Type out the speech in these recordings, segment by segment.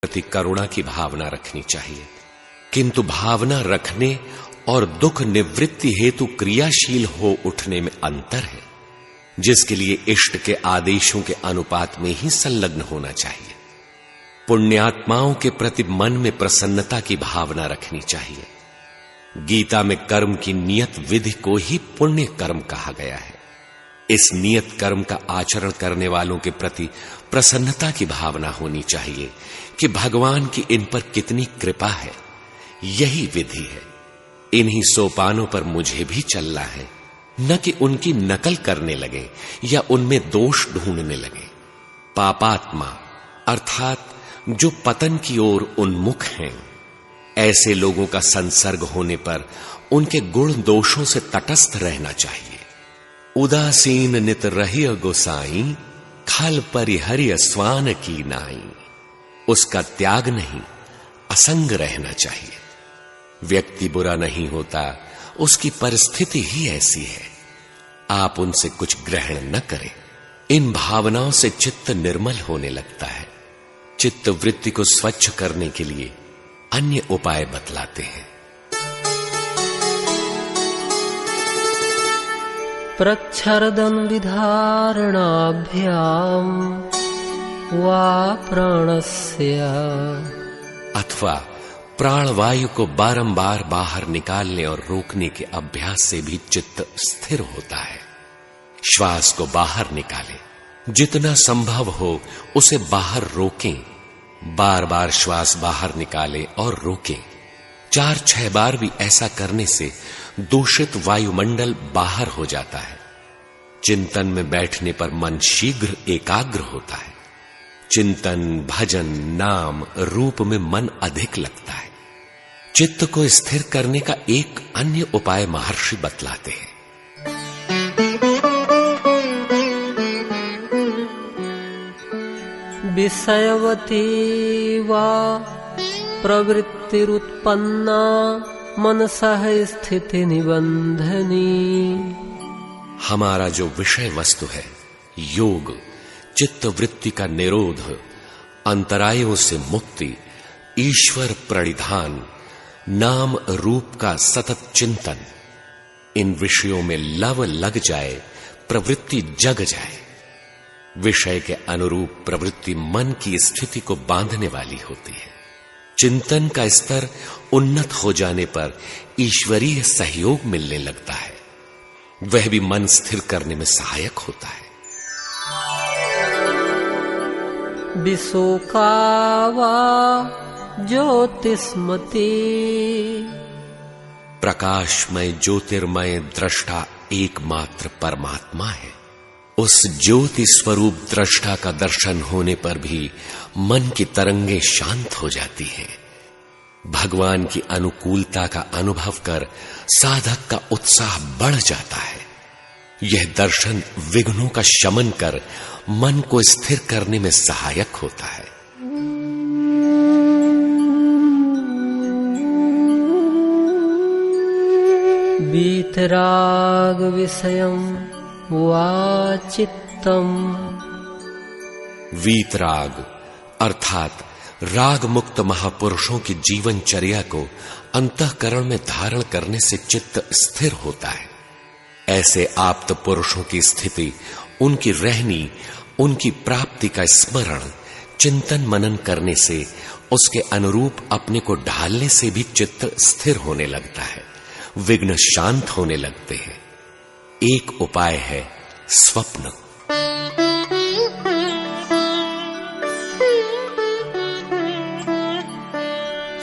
प्रति करुणा की भावना रखनी चाहिए, किंतु भावना रखने और दुख निवृत्ति हेतु क्रियाशील हो उठने में अंतर है, जिसके लिए इष्ट के आदेशों के अनुपात में ही संलग्न होना चाहिए। पुण्यात्माओं के प्रति मन में प्रसन्नता की भावना रखनी चाहिए। गीता में कर्म की नियत विधि को ही पुण्य कर्म कहा गया है। इस नियत कर्म का आचरण करने वालों के प्रति प्रसन्नता की भावना होनी चाहिए कि भगवान की इन पर कितनी कृपा है। यही विधि है। इन्हीं सोपानों पर मुझे भी चलना है, न कि उनकी नकल करने लगे या उनमें दोष ढूंढने लगे। पापात्मा अर्थात जो पतन की ओर उन्मुख हैं, ऐसे लोगों का संसर्ग होने पर उनके गुण दोषों से तटस्थ रहना चाहिए। उदासीन नित रहिय गोसाई, खल परिहर्य स्वान की नाई। उसका त्याग नहीं, असंग रहना चाहिए। व्यक्ति बुरा नहीं होता, उसकी परिस्थिति ही ऐसी है। आप उनसे कुछ ग्रहण न करें। इन भावनाओं से चित्त निर्मल होने लगता है। चित्त वृत्ति को स्वच्छ करने के लिए अन्य उपाय बतलाते हैं। प्रच्छर्दन विधारणाभ्याम वा प्राणस्य, अथवा प्राणवायु को बारंबार बाहर निकालने और रोकने के अभ्यास से भी चित्त स्थिर होता है। श्वास को बाहर निकालें, जितना संभव हो उसे बाहर रोकें। बार बार श्वास बाहर निकालें और रोकें। 4-6 बार भी ऐसा करने से दूषित वायुमंडल बाहर हो जाता है। चिंतन में बैठने पर मन शीघ्र एकाग्र होता है। चिंतन, भजन, नाम, रूप में मन अधिक लगता है। चित्त को स्थिर करने का एक अन्य उपाय महर्षि बतलाते हैं। विषयवती वा प्रवृत्तिरुत्पन्ना मनसः स्थिति निबंधनी। हमारा जो विषय वस्तु है, योग, चित्त वृत्ति का निरोध, अंतरायों से मुक्ति, ईश्वर प्रणिधान, नाम रूप का सतत चिंतन, इन विषयों में लव लग जाए, प्रवृत्ति जग जाए। विषय के अनुरूप प्रवृत्ति मन की स्थिति को बांधने वाली होती है। चिंतन का स्तर उन्नत हो जाने पर ईश्वरीय सहयोग मिलने लगता है। वह भी मन स्थिर करने में सहायक होता है। विशोकावा ज्योतिष्मती, प्रकाशमय ज्योतिर्मय दृष्टा एकमात्र परमात्मा है। उस ज्योति स्वरूप दृष्टा का दर्शन होने पर भी मन की तरंगें शांत हो जाती हैं। भगवान की अनुकूलता का अनुभव कर साधक का उत्साह बढ़ जाता है। यह दर्शन विघ्नों का शमन कर मन को स्थिर करने में सहायक होता है। वीतराग विषयम वा चित्तम। वीतराग अर्थात राग मुक्त महापुरुषों की जीवनचर्या को अंतःकरण में धारण करने से चित्त स्थिर होता है। ऐसे आप्त पुरुषों की स्थिति, उनकी रहनी, उनकी प्राप्ति का स्मरण, चिंतन मनन करने से, उसके अनुरूप अपने को ढालने से भी चित्त स्थिर होने लगता है। विघ्न शांत होने लगते हैं। एक उपाय है स्वप्न।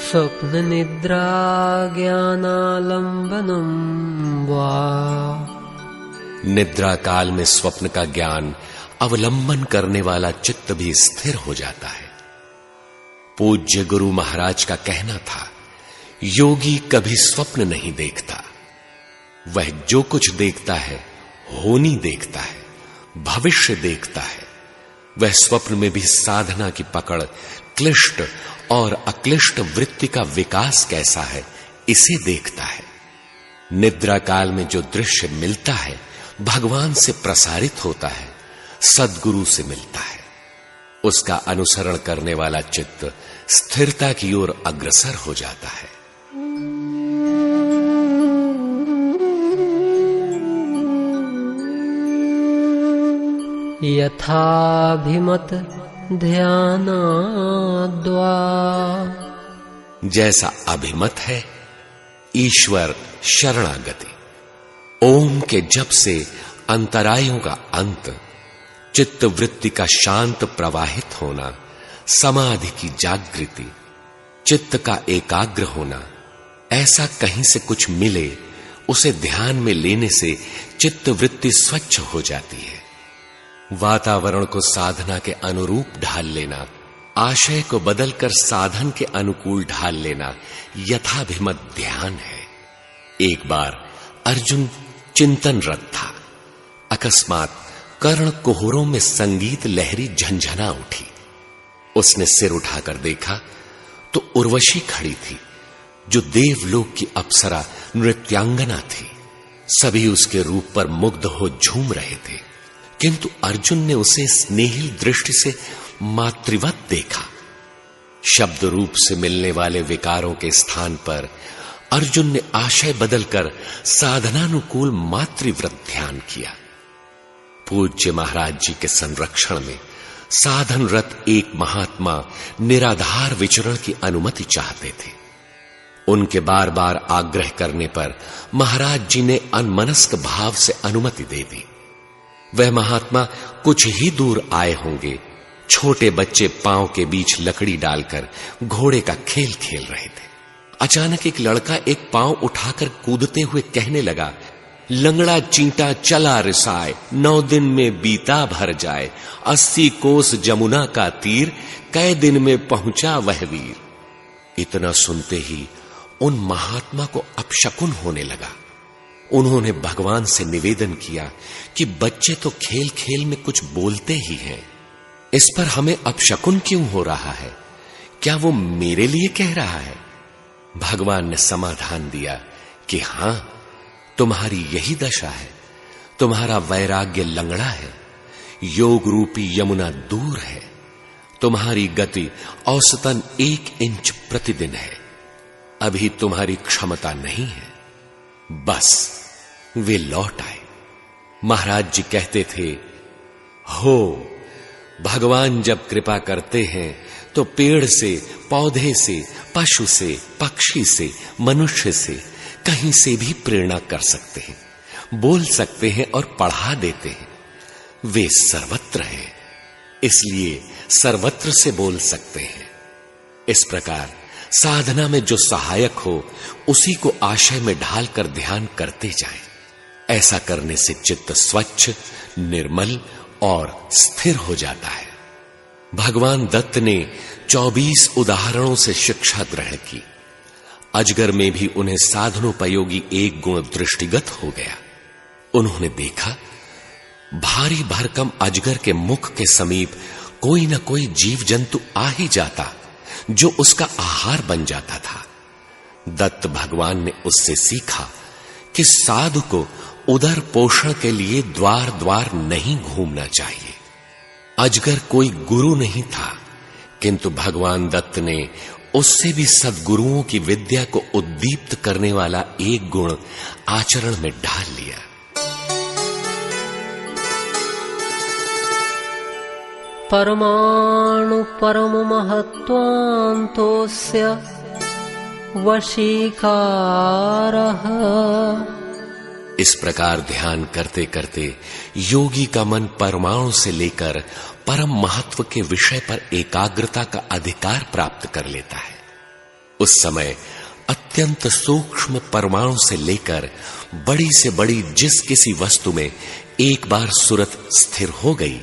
स्वप्न निद्रा ज्ञानालंबनम वा। निद्रा काल में स्वप्न का ज्ञान अवलंबन करने वाला चित्त भी स्थिर हो जाता है। पूज्य गुरु महाराज का कहना था, योगी कभी स्वप्न नहीं देखता। वह जो कुछ देखता है होनी देखता है, भविष्य देखता है। वह स्वप्न में भी साधना की पकड़, क्लिष्ट और अक्लिष्ट वृत्ति का विकास कैसा है, इसे देखता है। निद्रा काल में जो दृश्य मिलता है भगवान से प्रसारित होता है, सद्गुरु से मिलता है। उसका अनुसरण करने वाला चित्त स्थिरता की ओर अग्रसर हो जाता है। यथाभिमत ध्यानाद्वा, जैसा अभिमत है ईश्वर शरणागति, ओम के जप से अंतरायों का अंत, चित्त वृत्ति का शांत प्रवाहित होना, समाधि की जागृति, चित्त का एकाग्र होना, ऐसा कहीं से कुछ मिले उसे ध्यान में लेने से चित्त वृत्ति स्वच्छ हो जाती है। वातावरण को साधना के अनुरूप ढाल लेना, आशय को बदलकर साधन के अनुकूल ढाल लेना यथाभिमत ध्यान है। एक बार अर्जुन चिंतनरत था, अकस्मात कर्ण कुहरों में संगीत लहरी झंझना उठी। उसने सिर उठाकर देखा तो उर्वशी खड़ी थी, जो देवलोक की अप्सरा नृत्यांगना थी। सभी उसके रूप पर मुग्ध हो झूम रहे थे, किंतु अर्जुन ने उसे स्नेहिल दृष्टि से मातृवत देखा। शब्द रूप से मिलने वाले विकारों के स्थान पर अर्जुन ने आशय बदलकर साधनानुकूल मातृव्रत ध्यान किया। पूज्य महाराज जी के संरक्षण में साधनरत एक महात्मा निराधार विचरण की अनुमति चाहते थे। उनके बार बार आग्रह करने पर महाराज जी ने अनमनस्क भाव से अनुमति दे दी। वह महात्मा कुछ ही दूर आए होंगे, छोटे बच्चे पांव के बीच लकड़ी डालकर घोड़े का खेल खेल रहे थे। अचानक एक लड़का एक पांव उठाकर कूदते हुए कहने लगा, लंगड़ा चींटा चला रिसाए, 9 दिन में बीता भर जाए, 80 कोस जमुना का तीर, कै दिन में पहुंचा वह वीर। इतना सुनते ही उन महात्मा को अपशकुन होने लगा। उन्होंने भगवान से निवेदन किया कि बच्चे तो खेल खेल में कुछ बोलते ही हैं, इस पर हमें अपशकुन क्यों हो रहा है? क्या वो मेरे लिए कह रहा है? भगवान ने समाधान दिया कि हां, तुम्हारी यही दशा है। तुम्हारा वैराग्य लंगड़ा है, योग रूपी यमुना दूर है, तुम्हारी गति औसतन 1 इंच प्रतिदिन है, अभी तुम्हारी क्षमता नहीं है। बस वे लौट आए। महाराज जी कहते थे, हो भगवान जब कृपा करते हैं तो पेड़ से, पौधे से, पशु से, पक्षी से, मनुष्य से, कहीं से भी प्रेरणा कर सकते हैं, बोल सकते हैं और पढ़ा देते हैं। वे सर्वत्र हैं, इसलिए सर्वत्र से बोल सकते हैं। इस प्रकार साधना में जो सहायक हो उसी को आशय में ढालकर ध्यान करते जाएं। ऐसा करने से चित्त स्वच्छ, निर्मल और स्थिर हो जाता है। भगवान दत्त ने 24 उदाहरणों से शिक्षा ग्रहण की। अजगर में भी उन्हें साधनोपयोगी एक गुण दृष्टिगत हो गया। उन्होंने देखा, भारी भरकम अजगर के मुख के समीप कोई न कोई जीव जंतु आ ही जाता, जो उसका आहार बन जाता था। दत्त भगवान ने उससे सीखा कि साधु को उदर पोषण के लिए द्वार द्वार नहीं घूमना चाहिए। अजगर कोई गुरु नहीं था, किंतु भगवान दत्त ने उससे भी सद्गुरुओं की विद्या को उद्दीप्त करने वाला एक गुण आचरण में ढाल लिया। परमाणु परम महत्वान्तोस्य वशीकारः। इस प्रकार ध्यान करते करते योगी का मन परमाणु से लेकर परम महत्व के विषय पर एकाग्रता का अधिकार प्राप्त कर लेता है। उस समय अत्यंत सूक्ष्म परमाणु से लेकर बड़ी से बड़ी जिस किसी वस्तु में एक बार सुरत स्थिर हो गई,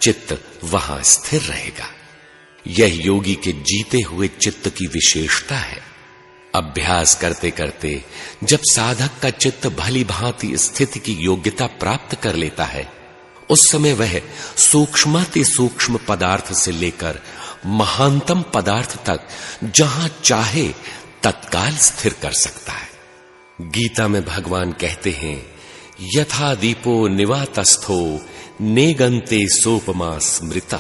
चित्त वहां स्थिर रहेगा। यह योगी के जीते हुए चित्त की विशेषता है। अभ्यास करते करते जब साधक का चित्त भली भांति स्थिति की योग्यता प्राप्त कर लेता है, उस समय वह सूक्ष्माति सूक्ष्म पदार्थ से लेकर महानतम पदार्थ तक जहां चाहे तत्काल स्थिर कर सकता है। गीता में भगवान कहते हैं, यथा दीपो निवातस्थो नेगंते सोपमा स्मृता।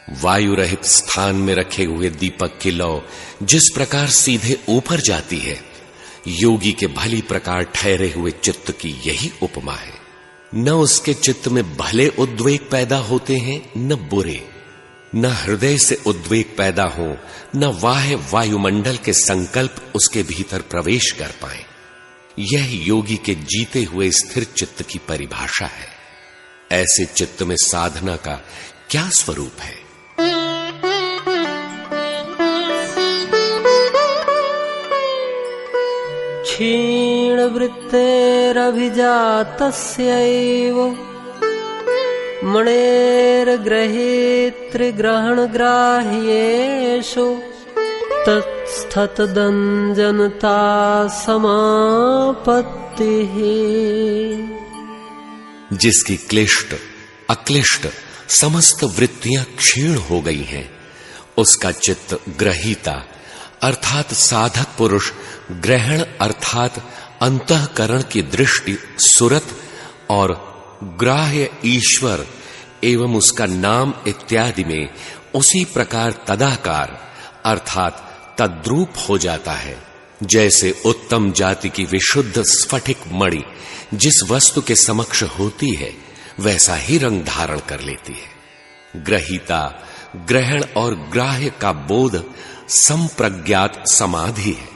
वायु रहित स्थान में रखे हुए दीपक की लौ जिस प्रकार सीधे ऊपर जाती है, योगी के भली प्रकार ठहरे हुए चित्त की यही उपमा है। न उसके चित्त में भले उद्वेग पैदा होते हैं न बुरे, न हृदय से उद्वेग पैदा हो, न वाह्य वायुमंडल के संकल्प उसके भीतर प्रवेश कर पाए। यह योगी के जीते हुए स्थिर चित्त की परिभाषा है। ऐसे चित्त में साधना का क्या स्वरूप है? क्षीण वृत्तेरभिजातस्यैव मणेर्ग्रहेत्रिग्रहणग्राह्येषु तत्स्थतदञ्जनता समापत्तिः। जिसकी क्लिष्ट अक्लिष्ट समस्त वृत्तियां क्षीण हो गई हैं, उसका चित्त ग्रहीता अर्थात साधक पुरुष ग्रहण अर्थात अंतःकरण की दृष्टि सुरत और ग्राह्य ईश्वर एवं उसका नाम इत्यादि में उसी प्रकार तदाकार अर्थात तद्रूप हो जाता है, जैसे उत्तम जाति की विशुद्ध स्फटिक मणि जिस वस्तु के समक्ष होती है वैसा ही रंग धारण कर लेती है। ग्रहीता ग्रहण और ग्राह्य का बोध संप्रज्ञात समाधि है,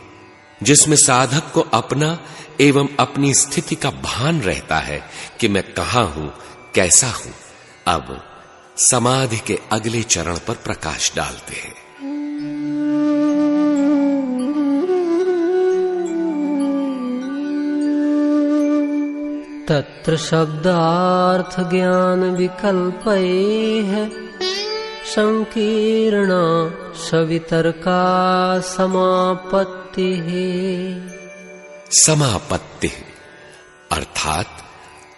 जिसमें साधक को अपना एवं अपनी स्थिति का भान रहता है कि मैं कहां हूं, कैसा हूं। अब समाधि के अगले चरण पर प्रकाश डालते हैं। तत्र शब्दार्थ ज्ञान विकल्पैः संकीर्णा सवितर्का समापत्तिः। समापत्ति अर्थात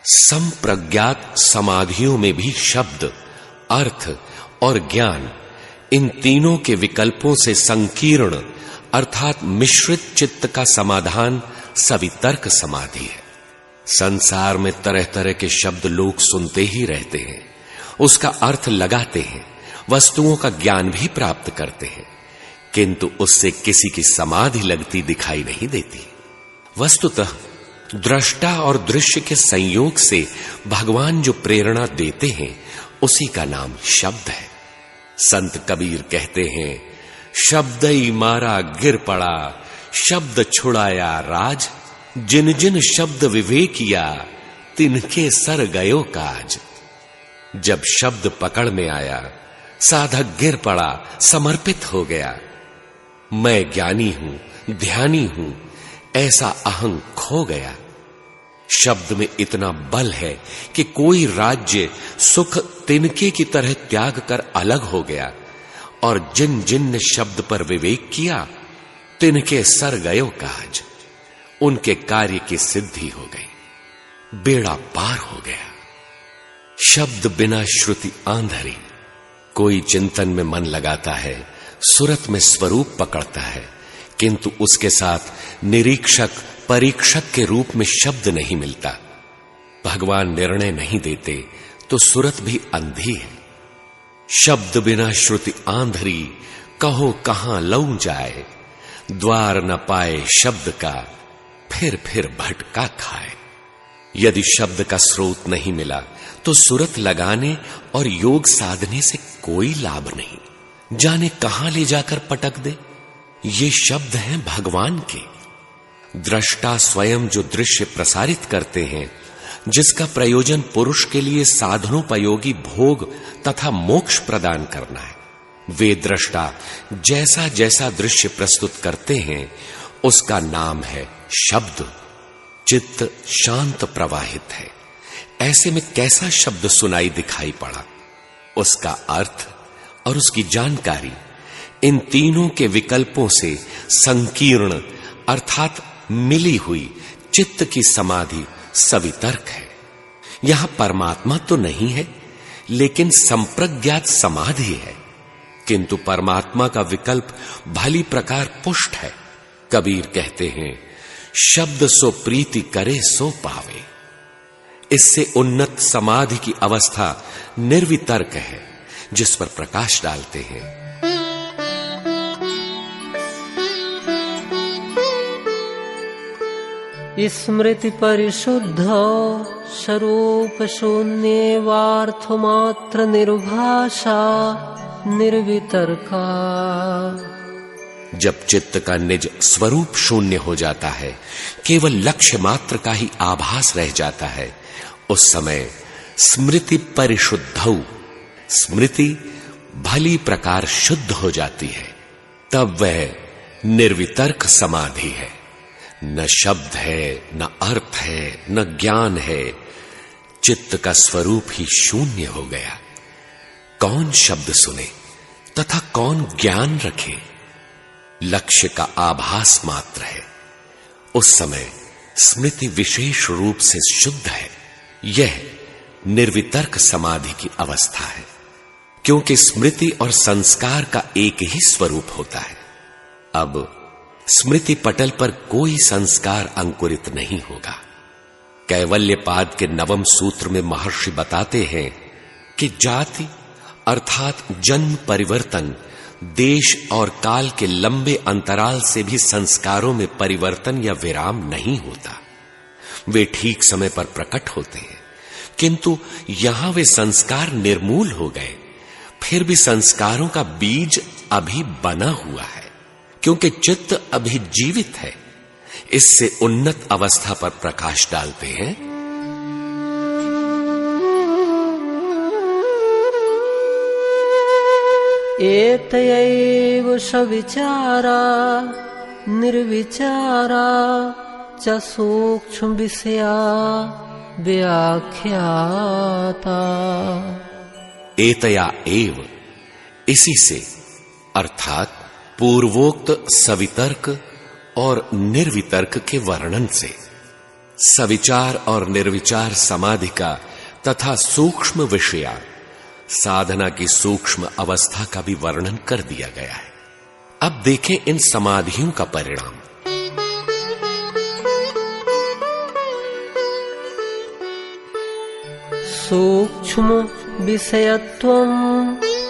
संप्रज्ञात समाधियों में भी शब्द, अर्थ और ज्ञान, इन तीनों के विकल्पों से संकीर्ण अर्थात मिश्रित चित्त का समाधान सवितर्क समाधि है। संसार में तरह तरह के शब्द लोग सुनते ही रहते हैं, उसका अर्थ लगाते हैं, वस्तुओं का ज्ञान भी प्राप्त करते हैं, किंतु उससे किसी की समाधि लगती दिखाई नहीं देती। वस्तुतः दृष्टा और दृश्य के संयोग से भगवान जो प्रेरणा देते हैं उसी का नाम शब्द है। संत कबीर कहते हैं, शब्द ही मारा गिर पड़ा, शब्द छुड़ाया राज, जिन जिन शब्द विवेकिया, तिनके सर गयो काज। जब शब्द पकड़ में आया, साधक गिर पड़ा, समर्पित हो गया। मैं ज्ञानी हूं, ध्यानी हूं, ऐसा अहं खो गया। शब्द में इतना बल है कि कोई राज्य सुख तिनके की तरह त्याग कर अलग हो गया, और जिन जिन ने शब्द पर विवेक किया, तिनके सर गयो काज, उनके कार्य की सिद्धि हो गई, बेड़ा पार हो गया। शब्द बिना श्रुति आंधरी। कोई चिंतन में मन लगाता है, सुरत में स्वरूप पकड़ता है, किंतु उसके साथ निरीक्षक परीक्षक के रूप में शब्द नहीं मिलता। भगवान निर्णय नहीं देते तो सुरत भी अंधी है। शब्द बिना श्रुति आंधरी, कहो कहां लऊ जाए, द्वार न पाए शब्द का, फिर भटका खाए। यदि शब्द का स्रोत नहीं मिला तो सुरत लगाने और योग साधने से कोई लाभ नहीं, जाने कहां ले जाकर पटक दे। ये शब्द हैं भगवान के। दृष्टा स्वयं जो दृश्य प्रसारित करते हैं, जिसका प्रयोजन पुरुष के लिए साधनोपयोगी भोग तथा मोक्ष प्रदान करना है, वे दृष्टा जैसा जैसा दृश्य प्रस्तुत करते हैं उसका नाम है शब्द। चित्त शांत प्रवाहित है, ऐसे में कैसा शब्द सुनाई दिखाई पड़ा, उसका अर्थ और उसकी जानकारी इन तीनों के विकल्पों से संकीर्ण अर्थात मिली हुई चित्त की समाधि सवितर्क है। यहां परमात्मा तो नहीं है, लेकिन संप्रज्ञात समाधि है, किंतु परमात्मा का विकल्प भली प्रकार पुष्ट है। कबीर कहते हैं, शब्द सो प्रीति करे सो पावे। इससे उन्नत समाधि की अवस्था निर्वितर्क है, जिस पर प्रकाश डालते हैं। स्मृति परिशुद्ध स्वरूप शून्यवार्थ मात्र निर्भाषा निर्वितर्का। जब चित्त का निज स्वरूप शून्य हो जाता है, केवल लक्ष्य मात्र का ही आभास रह जाता है, उस समय स्मृति परिशुद्धौ, स्मृति भली प्रकार शुद्ध हो जाती है। तब वह निर्वितर्क समाधि है। न शब्द है, न अर्थ है, न ज्ञान है, चित्त का स्वरूप ही शून्य हो गया। कौन शब्द सुने तथा कौन ज्ञान रखे? लक्ष्य का आभास मात्र है। उस समय स्मृति विशेष रूप से शुद्ध है। यह निर्वितर्क समाधि की अवस्था है, क्योंकि स्मृति और संस्कार का एक ही स्वरूप होता है। अब स्मृति पटल पर कोई संस्कार अंकुरित नहीं होगा। कैवल्यपाद के नवम सूत्र में महर्षि बताते हैं कि जाति अर्थात जन्म परिवर्तन, देश और काल के लंबे अंतराल से भी संस्कारों में परिवर्तन या विराम नहीं होता। वे ठीक समय पर प्रकट होते हैं, किंतु यहां वे संस्कार निर्मूल हो गए। फिर भी संस्कारों का बीज अभी बना हुआ है, क्योंकि चित्त अभी जीवित है। इससे उन्नत अवस्था पर प्रकाश डालते हैं। एतयैव सविचारा निर्विचारा च सूक्ष्म विषया व्याख्याता। एतया एव, इसी से अर्थात पूर्वोक्त सवितर्क और निर्वितर्क के वर्णन से सविचार और निर्विचार समाधि का तथा सूक्ष्म विषया साधना की सूक्ष्म अवस्था का भी वर्णन कर दिया गया है। अब देखें इन समाधियों का परिणाम। सूक्ष्म विषयत्वं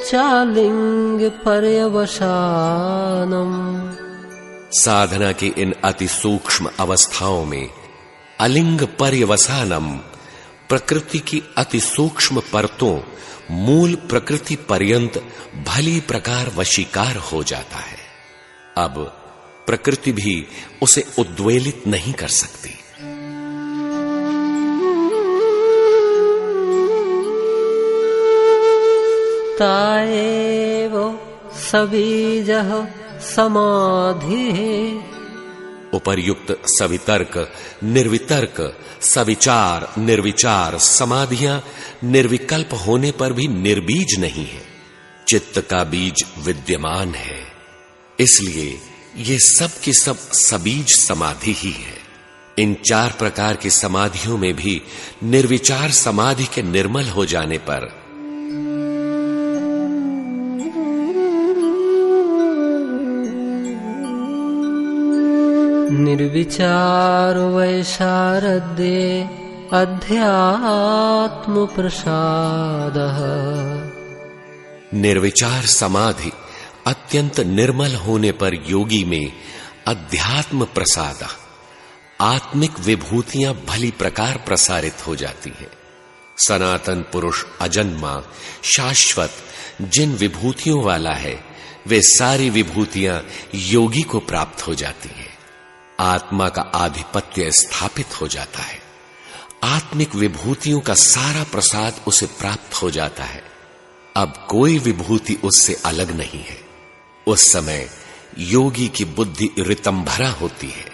चालिंग पर्यवसानम। साधना की इन अति सूक्ष्म अवस्थाओं में अलिंग पर्यवसानम, प्रकृति की अति सूक्ष्म परतों मूल प्रकृति पर्यंत भली प्रकार वशीकार हो जाता है। अब प्रकृति भी उसे उद्वेलित नहीं कर सकती। ताएव सबीजः समाधिः। उपर्युक्त सवितर्क, निर्वितर्क, सविचार, निर्विचार समाधियां निर्विकल्प होने पर भी निर्बीज नहीं है। चित्त का बीज विद्यमान है, इसलिए ये सब की सब सबीज समाधि ही है। इन चार प्रकार की समाधियों में भी निर्विचार समाधि के निर्मल हो जाने पर निर्विचार वैशारद्ये अध्यात्म प्रसादः। निर्विचार समाधि अत्यंत निर्मल होने पर योगी में अध्यात्म प्रसाद, आत्मिक विभूतियां भली प्रकार प्रसारित हो जाती हैं। सनातन पुरुष अजन्मा शाश्वत जिन विभूतियों वाला है, वे सारी विभूतियां योगी को प्राप्त हो जाती हैं। आत्मा का आधिपत्य स्थापित हो जाता है। आत्मिक विभूतियों का सारा प्रसाद उसे प्राप्त हो जाता है। अब कोई विभूति उससे अलग नहीं है। उस समय योगी की बुद्धि ऋतंभरा होती है।